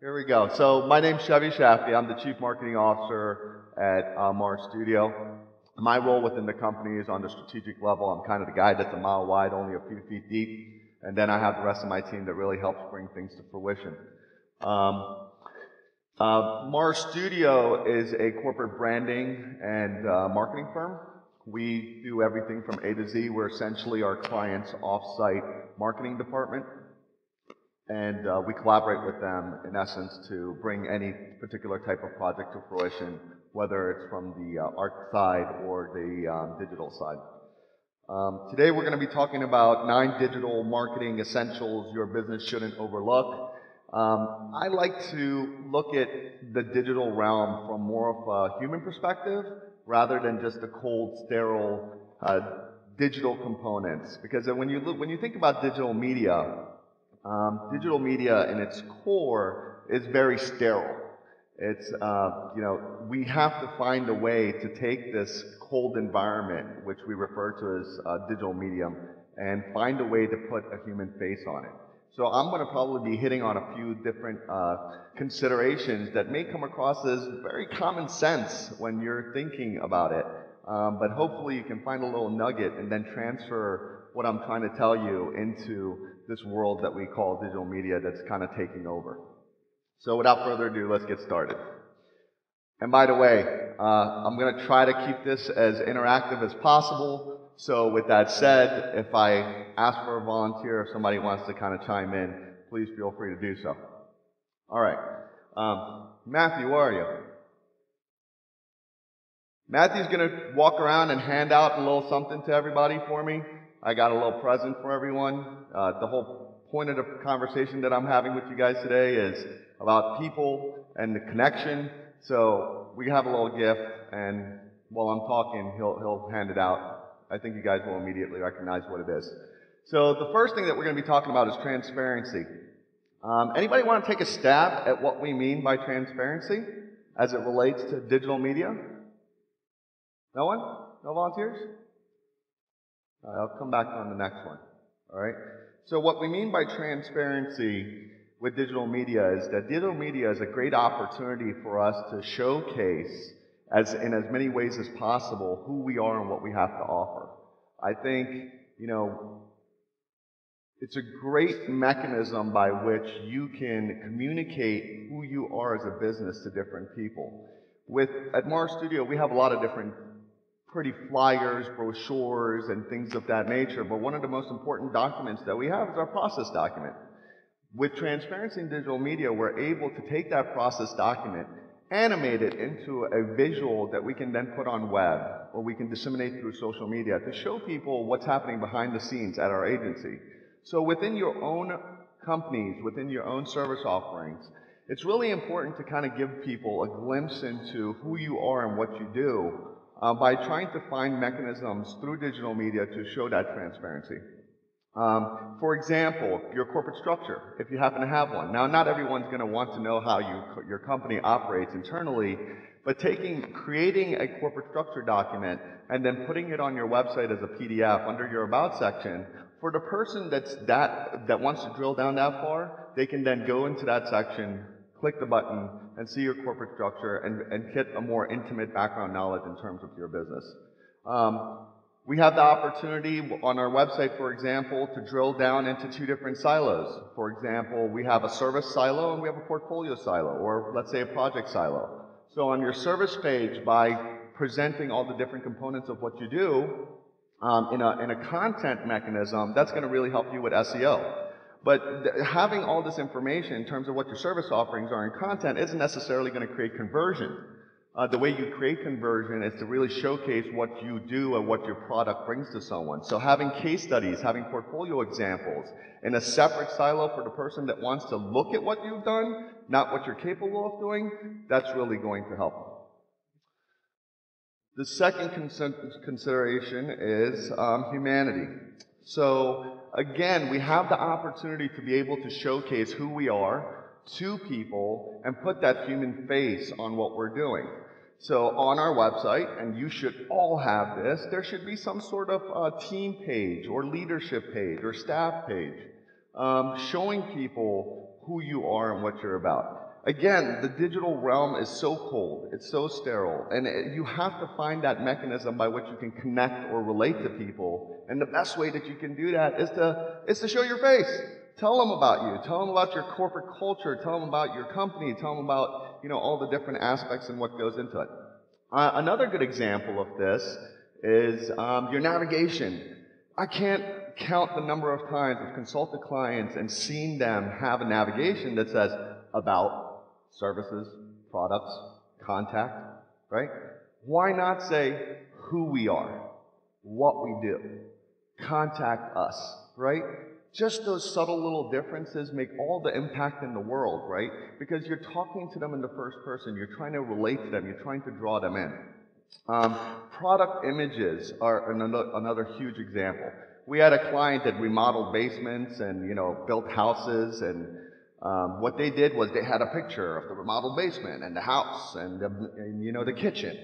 Here we go. So my name's Shafie. I'm the Chief Marketing Officer at Marstudio. My role within the company is on the strategic level. I'm kind of the guy that's a mile wide, only a few feet deep. And then I have the rest of my team that really helps bring things to fruition. Marstudio is a corporate branding and marketing firm. We do everything from A to Z. We're essentially our client's off-site marketing department. And we collaborate with them, in essence, to bring any particular type of project to fruition, whether it's from the art side or the digital side. Today we're going to be talking about 9 digital marketing essentials your business shouldn't overlook. I like to look at the digital realm from more of a human perspective rather than just the cold, sterile digital components. Because when you think about digital media in its core is very sterile. It's, we have to find a way to take this cold environment, which we refer to as digital medium, and find a way to put a human face on it. So I'm going to probably be hitting on a few different considerations that may come across as very common sense when you're thinking about it. But hopefully you can find a little nugget and then transfer what I'm trying to tell you into this world that we call digital media that's kind of taking over. So without further ado, let's get started. And by the way, I'm going to try to keep this as interactive as possible. So with that said, if I ask for a volunteer, if somebody wants to kind of chime in, please feel free to do so. All right. Matthew, where are you? Matthew's going to walk around and hand out a little something to everybody for me. I got a little present for everyone. The whole point of the conversation that I'm having with you guys today is about people and the connection. So we have a little gift, and while I'm talking, he'll hand it out. I think you guys will immediately recognize what it is. So the first thing that we're going to be talking about is transparency. Anybody want to take a stab at what we mean by transparency as it relates to digital media? No one? No volunteers? I'll come back on the next one. All right? So what we mean by transparency with digital media is that digital media is a great opportunity for us to showcase in as many ways as possible who we are and what we have to offer. I think, it's a great mechanism by which you can communicate who you are as a business to different people. At Marstudio, we have a lot of different pretty flyers, brochures, and things of that nature, but one of the most important documents that we have is our process document. With transparency in digital media, we're able to take that process document, animate it into a visual that we can then put on web, or we can disseminate through social media to show people what's happening behind the scenes at our agency. So within your own companies, within your own service offerings, it's really important to kind of give people a glimpse into who you are and what you do, by trying to find mechanisms through digital media to show that transparency. For example, your corporate structure, if you happen to have one. Now, not everyone's going to want to know how your company operates internally, but creating a corporate structure document and then putting it on your website as a PDF under your About section, for the person that wants to drill down that far, they can then go into that section, click the button, and see your corporate structure and get a more intimate background knowledge in terms of your business. We have the opportunity on our website, for example, to drill down into 2 different silos. For example, we have a service silo and we have a portfolio silo, or let's say a project silo. So on your service page, by presenting all the different components of what you do in a content mechanism, that's going to really help you with SEO. But having all this information in terms of what your service offerings are in content isn't necessarily going to create conversion. The way you create conversion is to really showcase what you do and what your product brings to someone. So having case studies, having portfolio examples in a separate silo for the person that wants to look at what you've done, not what you're capable of doing, that's really going to help. The second consideration is humanity. So again, we have the opportunity to be able to showcase who we are to people and put that human face on what we're doing. So on our website, and you should all have this, there should be some sort of team page or leadership page or staff page showing people who you are and what you're about. Again, the digital realm is so cold, it's so sterile, and you have to find that mechanism by which you can connect or relate to people. And the best way that you can do that is to show your face. Tell them about you. Tell them about your corporate culture. Tell them about your company. Tell them about, all the different aspects and what goes into it. Another good example of this is your navigation. I can't count the number of times I've consulted clients and seen them have a navigation that says about, services, products, contact, right? Why not say who we are, what we do, contact us, right? Just those subtle little differences make all the impact in the world, right? Because you're talking to them in the first person, you're trying to relate to them, you're trying to draw them in. Product images are another huge example. We had a client that remodeled basements and, built houses, and what they did was they had a picture of the remodeled basement and the house and the kitchen,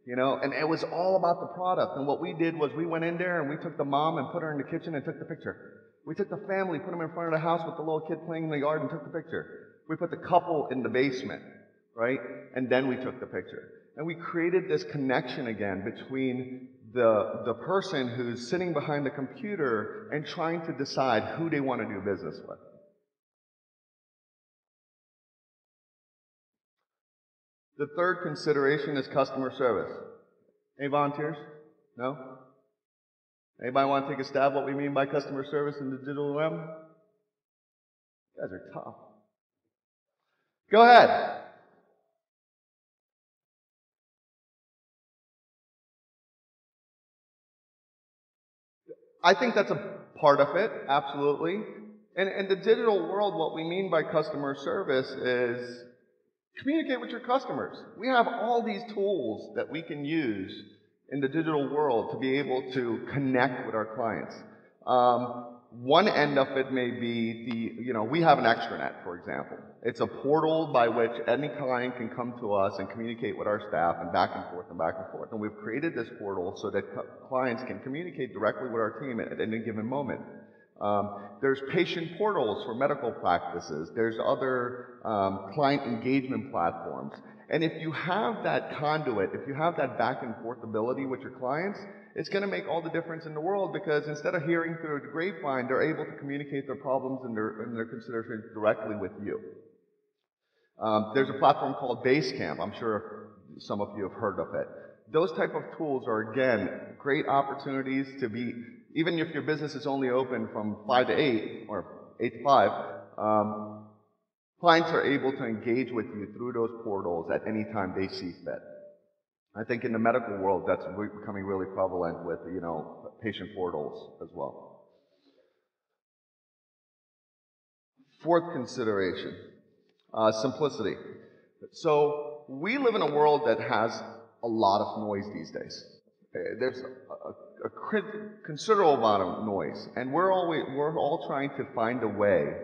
and it was all about the product. And what we did was we went in there and we took the mom and put her in the kitchen and took the picture. We took the family, put them in front of the house with the little kid playing in the yard and took the picture. We put the couple in the basement, right? And then we took the picture. And we created this connection again between the person who's sitting behind the computer and trying to decide who they want to do business with. The third consideration is customer service. Any volunteers? No? Anybody want to take a stab at what we mean by customer service in the digital realm? You guys are tough. Go ahead. I think that's a part of it, absolutely. And in the digital world, what we mean by customer service is communicate with your customers. We have all these tools that we can use in the digital world to be able to connect with our clients. One end of it may be we have an extranet, for example. It's a portal by which any client can come to us and communicate with our staff and back and forth and back and forth. And we've created this portal so that clients can communicate directly with our team at any given moment. There's patient portals for medical practices. There's other client engagement platforms. And if you have that conduit, if you have that back and forth ability with your clients, it's going to make all the difference in the world, because instead of hearing through the grapevine, they're able to communicate their problems and their considerations directly with you. There's a platform called Basecamp. I'm sure some of you have heard of it. Those type of tools are, again, great opportunities to be, even if your business is only open from 5 to 8 or 8 to 5, clients are able to engage with you through those portals at any time they see fit. I think in the medical world, that's becoming really prevalent with, patient portals as well. Fourth consideration, simplicity. So we live in a world that has a lot of noise these days. There's a considerable amount of noise, and we're all trying to find a way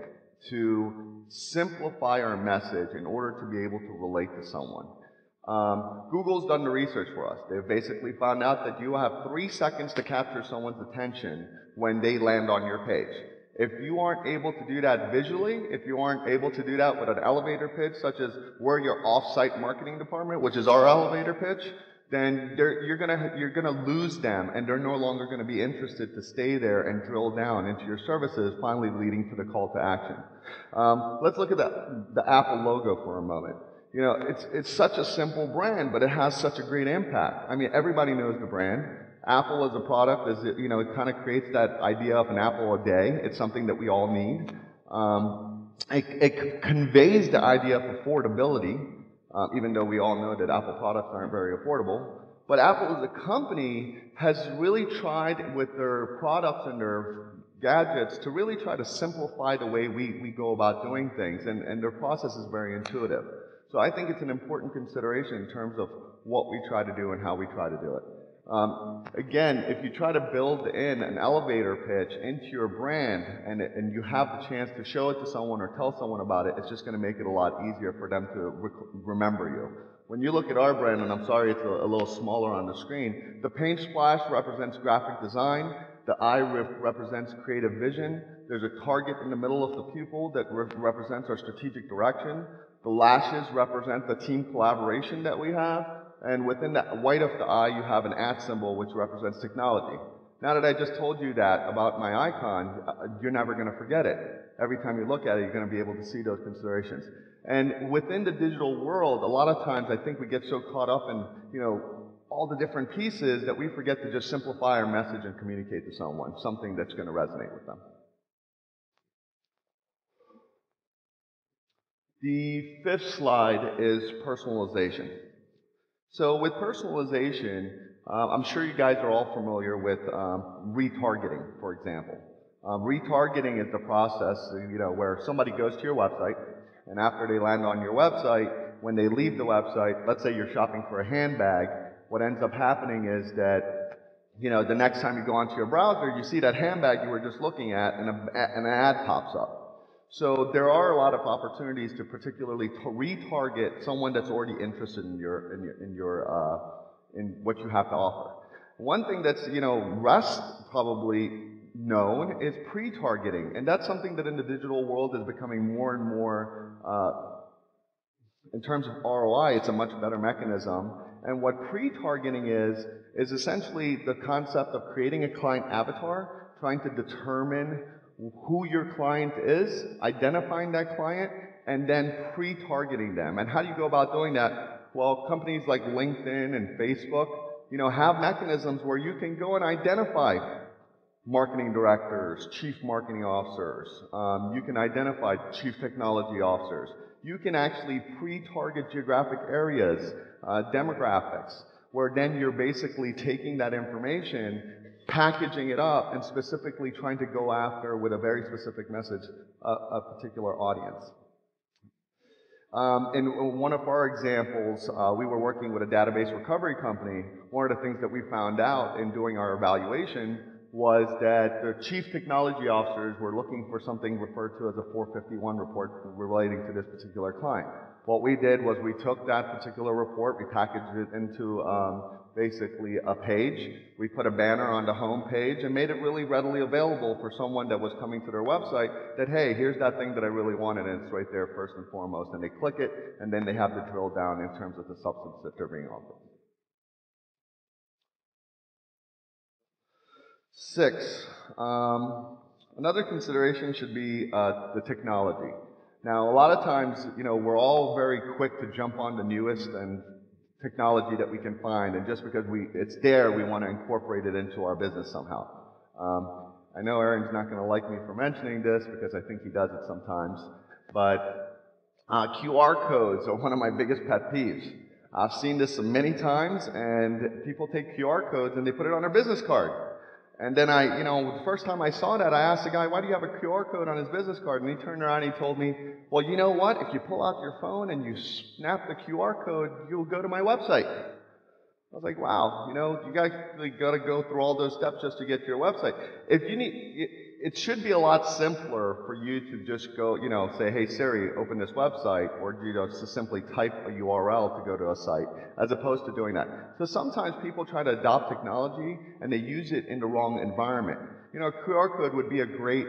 to simplify our message in order to be able to relate to someone. Google's done the research for us. They've basically found out that you have 3 seconds to capture someone's attention when they land on your page. If you aren't able to do that visually, if you aren't able to do that with an elevator pitch, such as we're your off-site marketing department, which is our elevator pitch, then you're gonna lose them, and they're no longer gonna be interested to stay there and drill down into your services, finally leading to the call to action. Let's look at the Apple logo for a moment. It's such a simple brand, but it has such a great impact. I mean, everybody knows the brand. Apple as a product it kind of creates that idea of an apple a day. It's something that we all need. It conveys the idea of affordability, even though we all know that Apple products aren't very affordable. But Apple as a company has really tried with their products and their gadgets to really try to simplify the way we go about doing things, and their process is very intuitive. So I think it's an important consideration in terms of what we try to do and how we try to do it. Again, if you try to build in an elevator pitch into your brand and you have the chance to show it to someone or tell someone about it, it's just going to make it a lot easier for them to remember you. When you look at our brand, and I'm sorry it's a little smaller on the screen, the paint splash represents graphic design, the eye represents creative vision, there's a target in the middle of the pupil that represents our strategic direction. The lashes represent the team collaboration that we have, and within that white of the eye, you have an @ symbol, which represents technology. Now that I just told you that about my icon, you're never going to forget it. Every time you look at it, you're going to be able to see those considerations. And within the digital world, a lot of times I think we get so caught up in, all the different pieces that we forget to just simplify our message and communicate to someone, something that's going to resonate with them. The fifth slide is personalization. So with personalization, I'm sure you guys are all familiar with retargeting, for example. Retargeting is the process, where somebody goes to your website, and after they land on your website, when they leave the website, let's say you're shopping for a handbag, what ends up happening is that, the next time you go onto your browser, you see that handbag you were just looking at, and an ad pops up. So there are a lot of opportunities to particularly retarget someone that's already interested in in what you have to offer. One thing that's less probably known is pre-targeting, and that's something that in the digital world is becoming more and more. In terms of ROI, it's a much better mechanism. And what pre-targeting is essentially the concept of creating a client avatar, trying to determine who your client is, identifying that client, and then pre-targeting them. And how do you go about doing that? Well, companies like LinkedIn and Facebook, have mechanisms where you can go and identify marketing directors, chief marketing officers. You can identify chief technology officers. You can actually pre-target geographic areas, demographics, where then you're basically taking that information, packaging it up, and specifically trying to go after, with a very specific message, a particular audience. In one of our examples, we were working with a database recovery company. One of the things that we found out in doing our evaluation was that the chief technology officers were looking for something referred to as a 451 report relating to this particular client. What we did was we took that particular report, we packaged it into basically a page. We put a banner on the home page and made it really readily available for someone that was coming to their website that, hey, here's that thing that I really wanted, and it's right there first and foremost. And they click it, and then they have to drill down in terms of the substance that they're being offered. 6, another consideration should be the technology. Now, a lot of times, we're all very quick to jump on the newest and technology that we can find, and just because it's there, we want to incorporate it into our business somehow. I know Aaron's not going to like me for mentioning this because I think he does it sometimes, but QR codes are one of my biggest pet peeves. I've seen this many times, and people take QR codes and they put it on their business card. And then the first time I saw that, I asked the guy, why do you have a QR code on his business card? And he turned around and he told me, well, you know what? If you pull out your phone and you snap the QR code, you'll go to my website. I was like, wow, you guys really got to go through all those steps just to get to your website. If you need, it should be a lot simpler for you to just go, say, hey Siri, open this website, or to simply type a URL to go to a site, as opposed to doing that. So sometimes people try to adopt technology and they use it in the wrong environment. A QR code would be a great,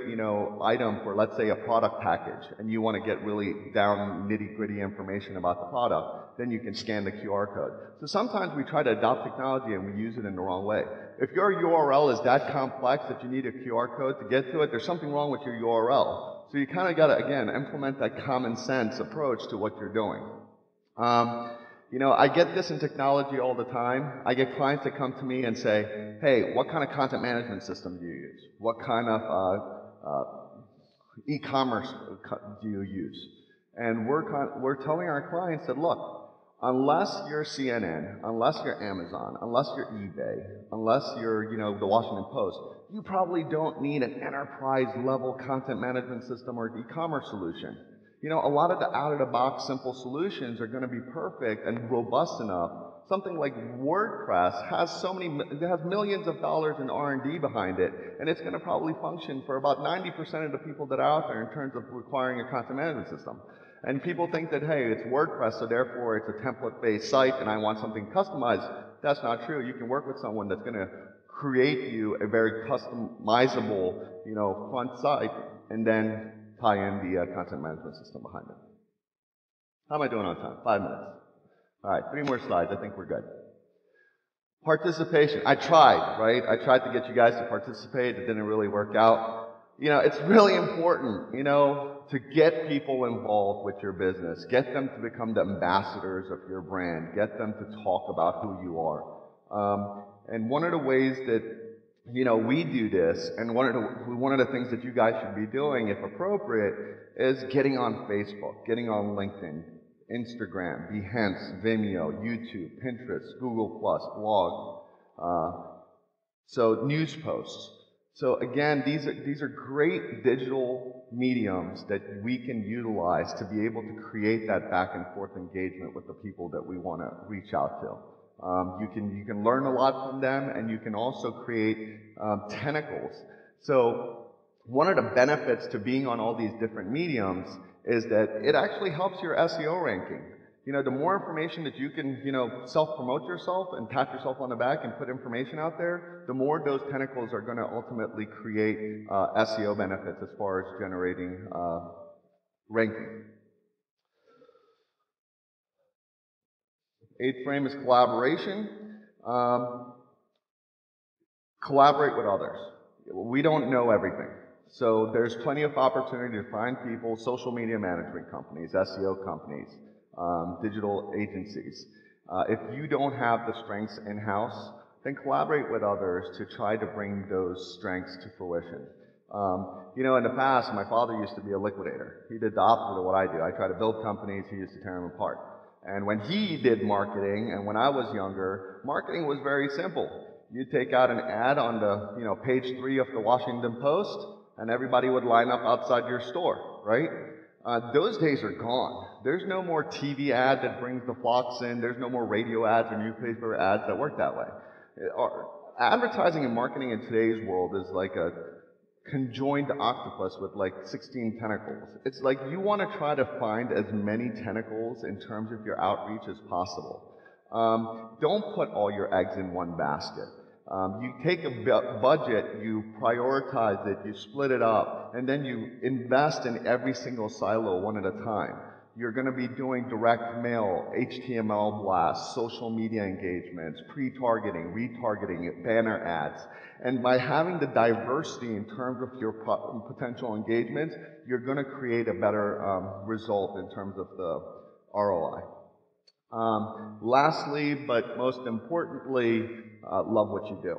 item for, let's say, a product package, and you want to get really down nitty-gritty information about the product, then you can scan the QR code. So sometimes we try to adopt technology and we use it in the wrong way. If your URL is that complex that you need a QR code to get to it, there's something wrong with your URL. So you kind of got to, again, implement that common sense approach to what you're doing. I get this in technology all the time. I get clients that come to me and say, hey, what kind of content management system do you use? What kind of e-commerce do you use? And we're telling our clients that, look, unless you're CNN, unless you're Amazon, unless you're eBay, unless you're, the Washington Post, you probably don't need an enterprise-level content management system or e-commerce solution. A lot of the out-of-the-box simple solutions are going to be perfect and robust enough. Something like WordPress has millions of dollars in R&D behind it, and it's going to probably function for about 90% of the people that are out there in terms of requiring a content management system. And people think that, hey, it's WordPress, so therefore it's a template-based site and I want something customized. That's not true. You can work with someone that's going to create you a very customizable, front site, and then tie in the content management system behind it. How am I doing on time? 5 minutes. All right, 3 more slides. I think we're good. Participation. I tried, right? I tried to get you guys to participate. It didn't really work out. You know, it's really important, you know, to get people involved with your business. Get them to become the ambassadors of your brand. Get them to talk about who you are. And one of the ways that, you know, we do this, and one of the things that you guys should be doing, if appropriate, is getting on Facebook, getting on LinkedIn, Instagram, Behance, Vimeo, YouTube, Pinterest, Google+, blog, so news posts. So again, these are great digital mediums that we can utilize to be able to create that back and forth engagement with the people that we want to reach out to. You can learn a lot from them, and you can also create tentacles. So one of the benefits to being on all these different mediums is that it actually helps your SEO ranking. You know, the more information that you can, you know, self-promote yourself and pat yourself on the back and put information out there, the more those tentacles are going to ultimately create SEO benefits as far as generating ranking. 8th frame is collaboration. Collaborate with others. We don't know everything. So there's plenty of opportunity to find people, social media management companies, SEO companies, digital agencies. If you don't have the strengths in-house, then collaborate with others to try to bring those strengths to fruition. You know, in the past, my father used to be a liquidator. He did the opposite of what I do. I try to build companies, he used to tear them apart. And when he did marketing, and when I was younger, marketing was very simple. You'd take out an ad on the, you know, page 3 of the Washington Post, and everybody would line up outside your store, right? Those days are gone. There's no more TV ad that brings the flocks in. There's no more radio ads or newspaper ads that work that way. Advertising and marketing in today's world is like a conjoined octopus with like 16 tentacles. It's like you want to try to find as many tentacles in terms of your outreach as possible. Don't put all your eggs in one basket. You take a budget, you prioritize it, you split it up, and then you invest in every single silo one at a time. You're going to be doing direct mail, HTML blasts, social media engagements, pre-targeting, retargeting, banner ads. And by having the diversity in terms of your potential engagements, you're going to create a better result in terms of the ROI. Lastly, but most importantly, love what you do.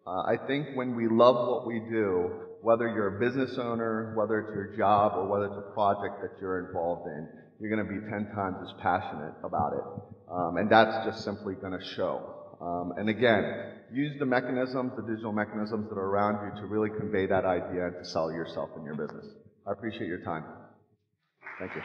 I think when we love what we do, whether you're a business owner, whether it's your job, or whether it's a project that you're involved in, you're going to be 10 times as passionate about it. And that's just simply going to show. And again, use the mechanisms, the digital mechanisms that are around you to really convey that idea and to sell yourself and your business. I appreciate your time. Thank you.